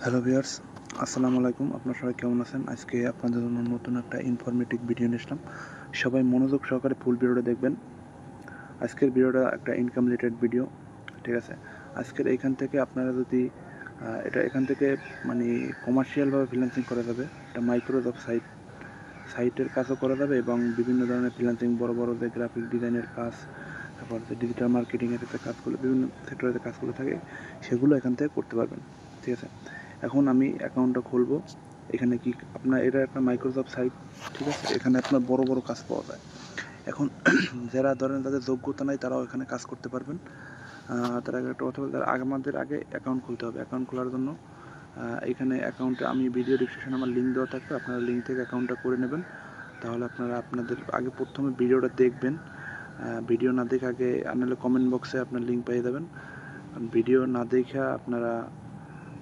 Hello viewers, আসসালামু আলাইকুম। আপনারা সবাই কেমন আছেন? আজকে আপনাদের জন্য নতুন একটা ইনফরমেটিভ ভিডিও নিয়ে আসলাম। সবাই মনোযোগ সহকারে ফুল ভিডিওটা দেখবেন। আজকের ভিডিওটা একটা ইনকাম রিলেটেড ভিডিও, ঠিক আছে? আজকের এইখান থেকে আপনারা যদি এখান থেকে মানে কমার্শিয়ালভাবে ফ্রিল্যান্সিং করা যাবে। একটা মাইক্রোসফট সাইটের কাজও করা যাবে এবং বিভিন্ন ধরনের ফ্রিল্যান্সিং বড় যে গ্রাফিক ডিজাইনের কাজ, তারপর যে ডিজিটাল মার্কেটিংয়ের যে কাজগুলো, বিভিন্ন সেক্টরে যে কাজগুলো থাকে সেগুলো এখান থেকে করতে পারবেন, ঠিক আছে? এখন আমি অ্যাকাউন্টটা খুলবো। এখানে কি আপনার এটা একটা মাইক্রোসফট সাইট, ঠিক আছে? এখানে আপনার বড় কাজ পাওয়া যায়। এখন যারা ধরেন তাদের যোগ্যতা নাই তারাও এখানে কাজ করতে পারবেন। তার আগে একটা কথা বলতে, আমাদের আগে অ্যাকাউন্ট খুলতে হবে। অ্যাকাউন্ট খোলার জন্য এখানে অ্যাকাউন্টে আমি ভিডিও ডিসক্রিপশনে আমার লিঙ্ক দেওয়া থাকবে, আপনারা লিঙ্ক থেকে অ্যাকাউন্টটা করে নেবেন। তাহলে আপনারা আপনাদের আগে প্রথমে ভিডিওটা দেখবেন। ভিডিও না দেখে আগে আনালে কমেন্ট বক্সে আপনার লিঙ্ক পেয়ে যাবেন। ভিডিও না দেখে আপনারা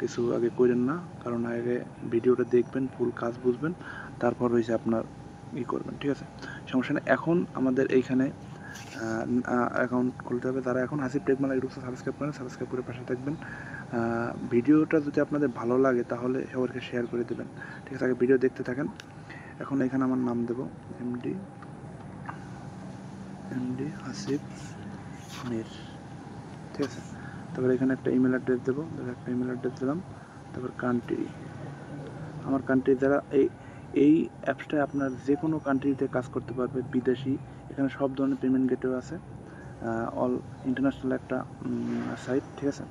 কিছু আগে করেন না, কারণ আগে ভিডিওটা দেখবেন, ফুল কাজ বুঝবেন, তারপর হয়েছে আপনার করবেন, ঠিক আছে? সমস্যা নেই। এখন আমাদের এইখানে অ্যাকাউন্ট খুলতে হবে। তারা এখন Hasib tech Bangla YouTube subscribe করেন, সাবস্ক্রাইব করে পাশে থাকবেন। ভিডিওটা যদি আপনাদের ভালো লাগে তাহলে সবাইকে শেয়ার করে দেবেন, ঠিক আছে? আগে ভিডিও দেখতে থাকেন। এখন এখানে আমার নাম দেবো এমডি হাসিব মির, ঠিক আছে? তারপর এখানে একটা ইমেল অ্যাড্রেস দেবো, একটা ইমেল অ্যাড্রেস দিলাম। তারপর কান্ট্রি, আমার কান্ট্রি দ্বারা এই অ্যাপসটায় আপনার যে কোনো কান্ট্রিতে কাজ করতে পারবে, বিদেশি। এখানে সব ধরনের পেমেন্ট গেটওয়ে আছে, অল ইন্টারন্যাশনাল একটা সাইট, ঠিক আছে?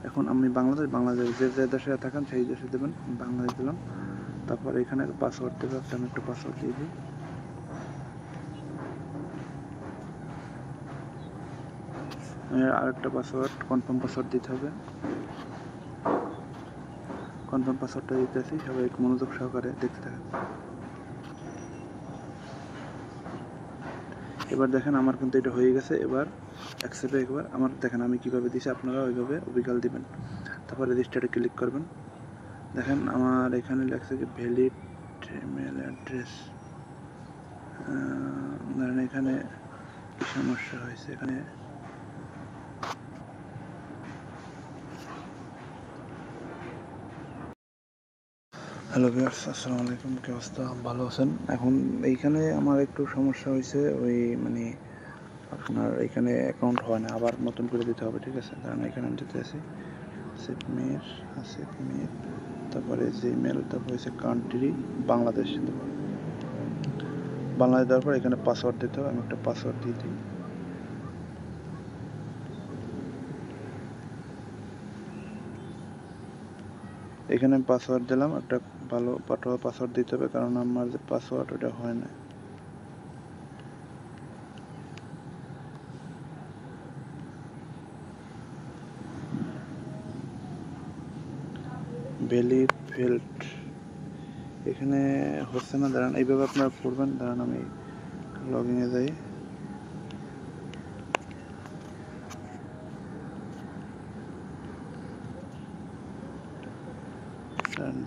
এখন আমি বাংলাদেশ যে দেশে থাকেন সেই দেশে দেবেন। বাংলাদেশ দিলাম। তারপর এখানে পাসওয়ার্ড দেবে, আমি একটা পাসওয়ার্ড দিয়ে দিই। আরেকটা পাসওয়ার্ড, কনফার্ম পাসওয়ার্ড দিতে হবে। কনফার্ম পাসওয়ার্ডটা দিতেছি, সবাই মনোযোগ সহকারে দেখতে থাকেন। এবার দেখেন আমার কিন্তু এটা হয়ে গেছে। এবার অ্যাকসেপ্টে একবার আমার দেখেন আমি কীভাবে দিছি, আপনারা ওইভাবে অবিকাল দিবেন। তারপর রেজিস্টারে ক্লিক করবেন। দেখেন আমার এখানে লেখছে যে ভ্যালিড ইমেল অ্যাড্রেস। ধরেন এখানে কী সমস্যা হয়েছে, এখানে হ্যালো ভিউয়ার্স, আসসালামু আলাইকুম। কী অবস্থা? ভালো আছেন? এখন এইখানে আমার একটু সমস্যা হয়েছে, ওই মানে আপনার এখানে অ্যাকাউন্ট হয় না, আবার নতুন করে দিতে হবে, ঠিক আছে? কারণ এখানে আমি দিতে আছি হাসিব মির, তারপরে জিমেল, তারপর হচ্ছে কান্ট্রি বাংলাদেশ দেবো। বাংলাদেশ দেওয়ার পর এখানে পাসওয়ার্ড দিতে হবে, আমি একটা পাসওয়ার্ড দিয়ে দিই। এখানে আমি পাসওয়ার্ড দিলাম, একটা ভালো পাসওয়ার্ড দিতে হবে, কারণ আমার যে পাসওয়ার্ড ওটা হয় না। ভ্যালিড এখানে হচ্ছে না, দাঁড়ান এইভাবে আপনারা করবেন। দাঁড়ান আমি লগ ইনে যাই।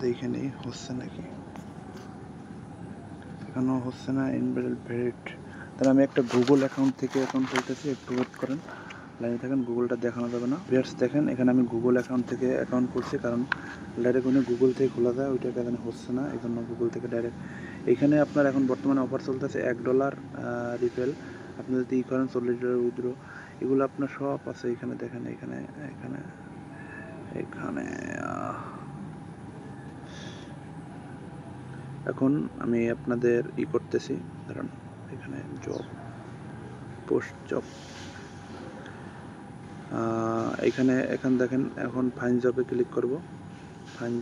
দেখে নিই হচ্ছে নাকি, এখানেও হচ্ছে না। ভ্যালিড, তাহলে আমি একটা গুগল অ্যাকাউন্ট থেকে অ্যাকাউন্ট খুলতেছি, একটু ওয়েট করেন, লাইনে থাকেন। গুগলটা দেখানো যাবে না। ভিউয়ার্স দেখেন এখানে আমি গুগল অ্যাকাউন্ট থেকে অ্যাকাউন্ট করছি, কারণ ডাইরেক্ট উনি গুগল থেকে খোলা যায়, ওইটা এখানে হচ্ছে না, এই জন্য গুগল থেকে ডাইরেক্ট। এখানে আপনার এখন বর্তমানে অফার চলতেছে $1 রিফেল। আপনি যদি করেন $40 উইথড্র, এগুলো আপনার সব আছে এখানে। দেখেন এখানে এখানে এখানে এখন আমি আপনাদের করতেছি, কারণ এখানে জব এখানে দেখেন এখন ফাইন জবে ক্লিক করব। ফাইন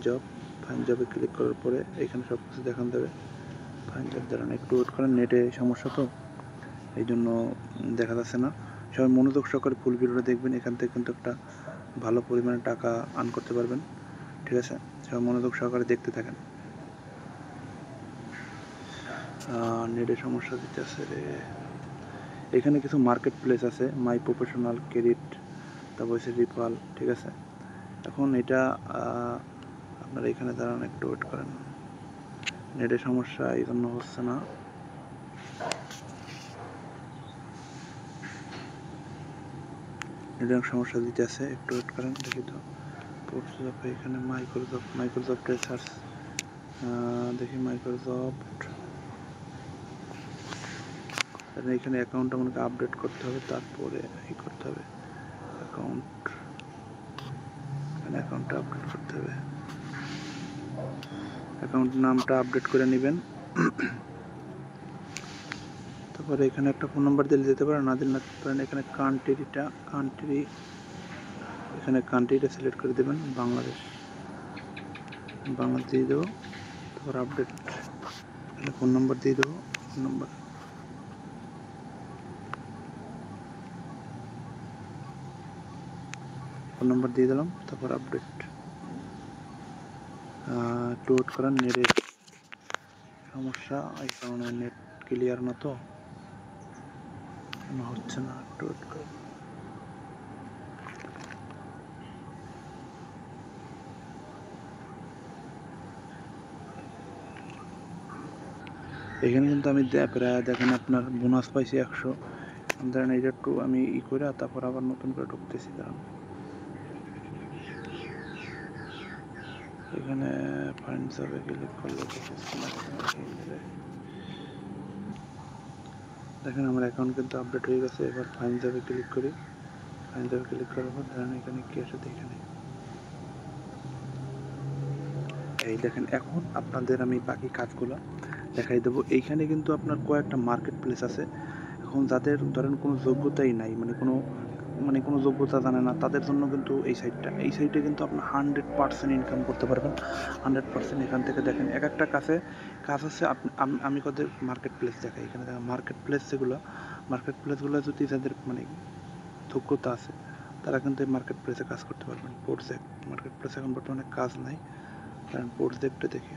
জবে ক্লিক করার পরে এখানে সব কিছু দেখান দেবে। ফাইন জব দাঁড়ান একটু ওয়েট করেন, নেটে সমস্যা তো এই জন্য দেখা যাচ্ছে না। সবাই মনোযোগ সহকারে ফুল ভিডিওটা দেখবেন, এখান থেকে কিন্তু একটা ভালো পরিমাণে টাকা আর্ন করতে পারবেন, ঠিক আছে? সবাই মনোযোগ সহকারে দেখতে থাকেন। নেটে সমস্যা দিতে আছে রে। এখানে কিছু মার্কেট প্লেস আছে, মাই প্রফেশনাল ক্রেডিট, তারপর হচ্ছে রিফাল, ঠিক আছে? এখন এটা আপনারা এখানে দাঁড়ান একটু ওয়েট করেন, নেটের সমস্যা এই জন্য হচ্ছে না। নেটের সমস্যা দিতে আছে, একটু ওয়েট করেন, দেখি তো ফটোশপ এখানে মাইক্রোসফটে সার্চ দেখি মাইক্রোসফট। এখানে অ্যাকাউন্ট আমাকে আপডেট করতে হবে, তারপরে এই করতে হবে অ্যাকাউন্টটা আপডেট করতে হবে। অ্যাকাউন্ট নামটা আপডেট করে নেবেন। তারপরে এখানে একটা ফোন নাম্বার দিলে যেতে পারেন, না দিলে না পারেন। এখানে কান্ট্রিটা সিলেক্ট করে দেবেন, বাংলাদেশ দিয়ে দেবো। তারপর আপডেট, ফোন নাম্বার দিয়ে দেবো, ফোন নাম্বার দিয়ে দিলাম। তারপর আপডেট একটু ওয়েট করেন, নেটের সমস্যা এই কারণে নেট ক্লিয়ার না তো হচ্ছে না, একটু ওয়েট করেন। এখানে কিন্তু আমি প্রায় দেখেন আপনার বোনাস পাইছি 100। ধরেন এটা একটু আমি করে তারপর আবার নতুন করে ঢুকতেছি। দাঁড়ান, এখানে ফাইন্ড জবে ক্লিক করলে দেখেন আমার অ্যাকাউন্ট কিন্তু আপডেট হয়ে গেছে। এবার ফাইন্ড জবে ক্লিক করি। ফাইন্ড জবে ক্লিক করার পর ধরেন এখানে কি আছে এখানে এই দেখেন। এখন আপনাদের আমি বাকি কাজগুলো দেখাই দেবো। এইখানে কিন্তু আপনার কয়েকটা মার্কেট প্লেস আছে। এখন যাদের ধরেন কোনো যোগ্যতাই নাই, মানে কোনো যোগ্যতা জানে না, তাদের জন্য কিন্তু এই সাইটে কিন্তু আপনার 100% ইনকাম করতে পারবেন। 100% এখান থেকে দেখেন এক একটা কাজ আছে। আমি কদের মার্কেট প্লেস দেখাই। এখানে দেখেন মার্কেট প্লেসগুলো যদি যাদের মানে যোগ্যতা আছে, তারা কিন্তু এই মার্কেট প্লেসে কাজ করতে পারবেন। মার্কেট প্লেস এখন বর্তমানে কাজ নাই, কারণ প্রজেক্টটা দেখে।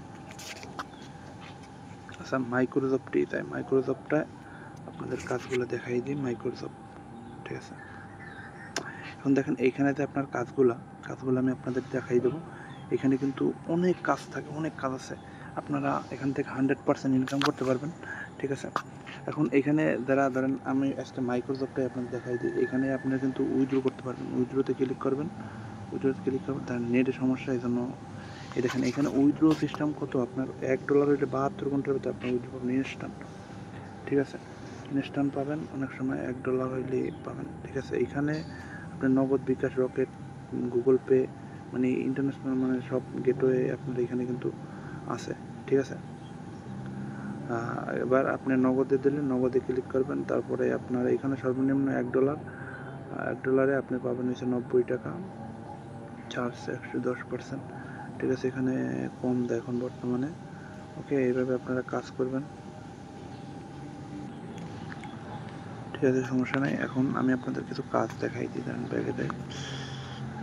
আচ্ছা, মাইক্রোসফটটা আপনাদের কাজগুলো দেখাই দিই। মাইক্রোসফট, ঠিক আছে। এখন দেখেন এইখানে যে আপনার কাজগুলো আমি আপনাদের দেখাই দেবো। এখানে কিন্তু অনেক কাজ থাকে, অনেক কাজ আছে। আপনারা এখান থেকে 100% ইনকাম করতে পারবেন, ঠিক আছে। এখন এখানে যারা ধরেন আমি আজকে মাইক্রোসফটে আপনাদের দেখাই দিই। এখানে আপনারা কিন্তু উইথড্র করতে পারবেন। উইথড্রোতে ক্লিক করবেন, তার নেটের সমস্যা, এই জন্য এই দেখেন এখানে উইথড্র সিস্টেম কত আপনার $1 হইলে 72 ঘন্টার ভিতরে আপনার উইথড্র পাবেন ইনস্ট্যান্ট, ঠিক আছে। ইনস্ট্যান্ট পাবেন, অনেক সময় $1 হইলে পাবেন, ঠিক আছে। এখানে আপনার নগদ, বিকাশ, রকেট, গুগল পে, মানে ইন্টারন্যাশনাল মানে সব গেটওয়ে আপনার এখানে কিন্তু আছে, ঠিক আছে। এবার আপনি নগদে দিলে নগদে ক্লিক করবেন। তারপরে আপনার এখানে সর্বনিম্ন $1 আপনি পাবেন হচ্ছে 90 টাকা, চার্জ 110%, ঠিক আছে। এখানে কম দেয় এখন বর্তমানে। ওকে, এইভাবে আপনারা কাজ করবেন, ঠিক আছে, সমস্যা নেই। এখন আমি আপনাদের কিছু কাজ দেখাই দিই, দেন ব্যাগে দেয়।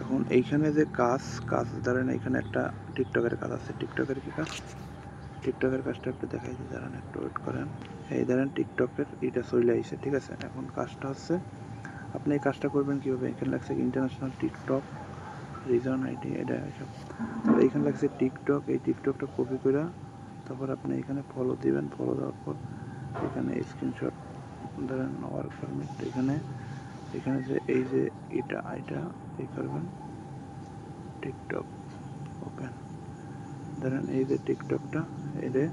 এখন এইখানে যে কাজ ধরেন এখানে একটা টিকটকের কাজ আছে। টিকটকের কি কাজ? টিকটকের কাজটা একটু দেখাই দিই, দাঁড়ান একটু ওয়েট করেন। এই ধরেন টিকটকের এটা চলে আইছে, ঠিক আছে। এখন কাজটা হচ্ছে আপনি এই কাজটা করবেন কীভাবে। এখানে লাগছে ইন্টারন্যাশনাল টিকটক রিজন আইডি, এটা সব। তাহলে এখানে লাগছে টিকটক, এই টিকটকটা কপি করে তারপর আপনি এখানে ফলো দিবেন। ফলো দেওয়ার পর এখানে স্ক্রিনশট ধরেন ওয়ার্ক পারমিট, এখানে যে এই যে এটা এই করবেন, টিকটক ওপেন। ধরেন এই যে টিকটকটা এতে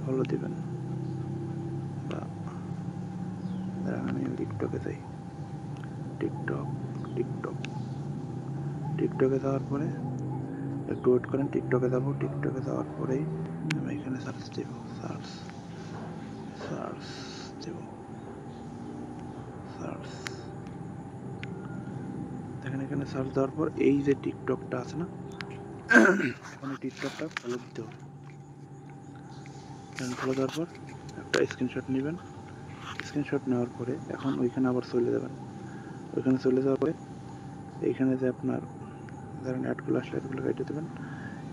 ফলো দিবেন, বা ধরেন আমি টিকটকে যাই। টিকটকে যাওয়ার পরে একটু ওয়েট করেন। টিকটকে যাওয়ার পরেই আমি এখানে সার্চ দেব। দেখেন এখানে সার্চ দেওয়ার পর এই যে টিকটকটা আছে না, এখন এই টিকটকটা ফলো দিতে হবে। ফলো দেওয়ার পর একটা স্ক্রিনশট নেবেন। স্ক্রিনশট নেওয়ার পরে এখন ওইখানে আবার চলে যাবেন। ওইখানে চলে যাওয়ার পরে এইখানে যে আপনার ধরেন অ্যাডগুলো আসলে অ্যাডগুলো কেটে দেবেন।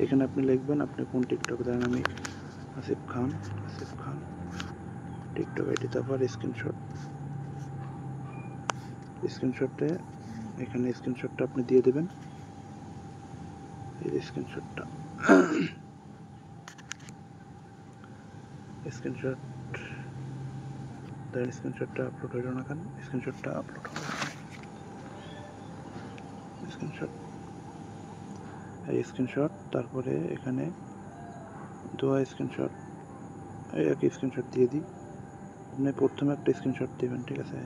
এখানে আপনি লিখবেন আপনি কোন টিকটক, ধরেন আমি আসিফ খান টিকটক আইডি, তারপর স্ক্রিনশটে এখানে স্ক্রিনশটটা আপনি দিয়ে দেবেন। এই স্ক্রিনশটটা স্ক্রিনশটটা আপলোড হইল না কেন? স্ক্রিনশটটা। এই স্ক্রিনশট, তারপরে এখানে দোয়া স্ক্রিনশট, এই একই স্ক্রিনশট দিয়ে দিই। আপনি প্রথমে একটা স্ক্রিনশট দেবেন, ঠিক আছে?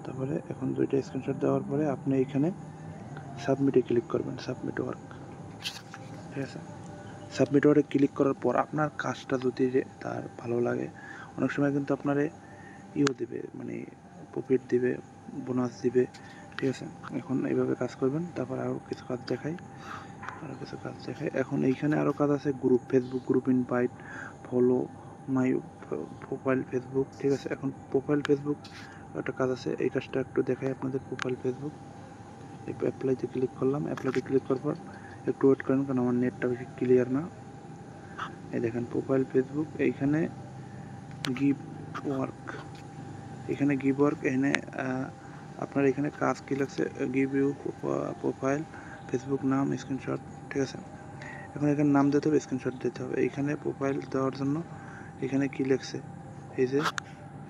তারপরে এখন দুইটা স্ক্রিনশট দেওয়ার পরে আপনি এখানে সাবমিটে ক্লিক করবেন, সাবমিট ওয়ার্ক, ঠিক আছে? সাবমিট ওয়ার্কে ক্লিক করার পর আপনার কাজটা যদি তার ভালো লাগে, অনেক সময় কিন্তু আপনারে দেবে, মানে প্রফিট দিবে, বোনাস দিবে, ঠিক আছে? এখন এইভাবে কাজ করবেন। তারপর আরও কিছু কাজ দেখাই, এখন এইখানে আরও কাজ আছে, group, Facebook group invite, follow my profile Facebook, ঠিক আছে? এখন প্রোফাইল ফেসবুক একটা কাজ আছে, এই কাজটা একটু দেখাই আপনাদের। প্রোফাইল ফেসবুক, অ্যাপ্লাইতে ক্লিক করলাম। অ্যাপ্লাইতে ক্লিক করার পর একটু ওয়েট করেন, কারণ আমার নেটটা বেশি ক্লিয়ার না। এই দেখেন প্রোফাইল ফেসবুক, এইখানে গিভ ওয়ার্ক, এখানে গিভ ওয়ার্ক, এখানে আপনার এখানে কাজ কী লাগছে, গিভ ইউ প্রোফাইল ফেসবুক, নাম, স্ক্রিনশট, ঠিক আছে? এখন এখানে নাম দিতে হবে, স্ক্রিনশট দিতে হবে। এইখানে প্রোফাইল দেওয়ার জন্য এখানে কী লিখছে, এই যে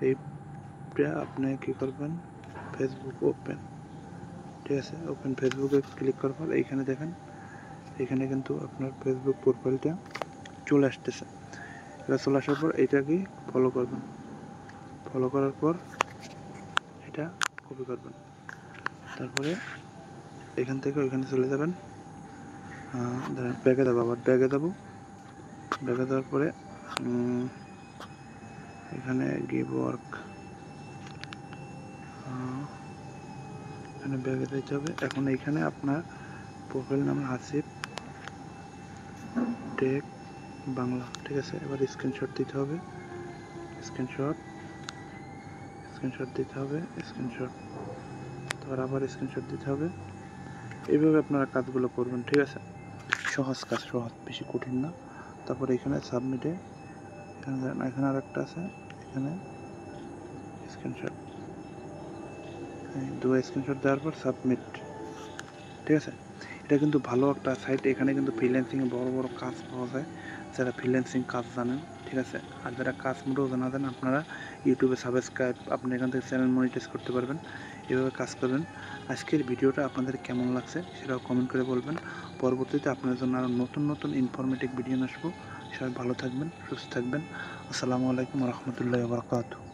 এইটা আপনি কী করবেন, ফেসবুক ওপেন, ঠিক আছে? ওপেন ফেসবুকে ক্লিক করার পর এইখানে দেখেন, এখানে কিন্তু আপনার ফেসবুক প্রোফাইলটা চলে আসতেছে। এবার চলে আসার পর এইটাকে ফলো করবেন, ফলো করার পর এটা কপি করবেন, তারপরে এখান থেকে ওইখানে চলে যাবেন। ব্যাগে দেবো, আবার ব্যাগে দেবো, ব্যাগে দেওয়ার পরে এখানে গিভ ওয়ার্ক, এখানে ব্যাগে দিতে হবে। এখন এইখানে আপনার প্রোফাইল নাম হাসিব টেক বাংলা, ঠিক আছে? এবার স্ক্রিনশট দিতে হবে, স্ক্রিনশট দিতে হবে, স্ক্রিনশট, তারপর আবার স্ক্রিনশট দিতে হবে। এইভাবে আপনারা কাজগুলো করবেন, ঠিক আছে? সহজ কাজ, সহজ, বেশি কঠিন না। তারপর এখানে সাবমিটে, এখানে আর একটা আছে, এখানে স্ক্রিনশট, দুটো স্ক্রিনশট দেওয়ার পর সাবমিট, ঠিক আছে? এটা কিন্তু ভালো একটা সাইট, এখানে কিন্তু ফ্রিল্যান্সিংয়ে বড় বড় কাজ পাওয়া যায়, যারা ফ্রিল্যান্সিং কাজ জানেন, ঠিক আছে? আর যারা কাজ মোটেও জানা দেন, আপনারা ইউটিউবে সাবস্ক্রাইব, আপনি এখান থেকে চ্যানেল মনিটাইজ করতে পারবেন। এভাবে কাজ করবেন। আজকের ভিডিওটা আপনাদের কেমন লাগছে সেটাও কমেন্ট করে বলবেন। পরবর্তীতে আপনাদের জন্য আরও নতুন নতুন ইনফরমেটিভ ভিডিও আসবো। সবাই ভালো থাকবেন, সুস্থ থাকবেন। আসসালামু আলাইকুম রহমতুল্লাহি ওয়া বারাকাতুহু।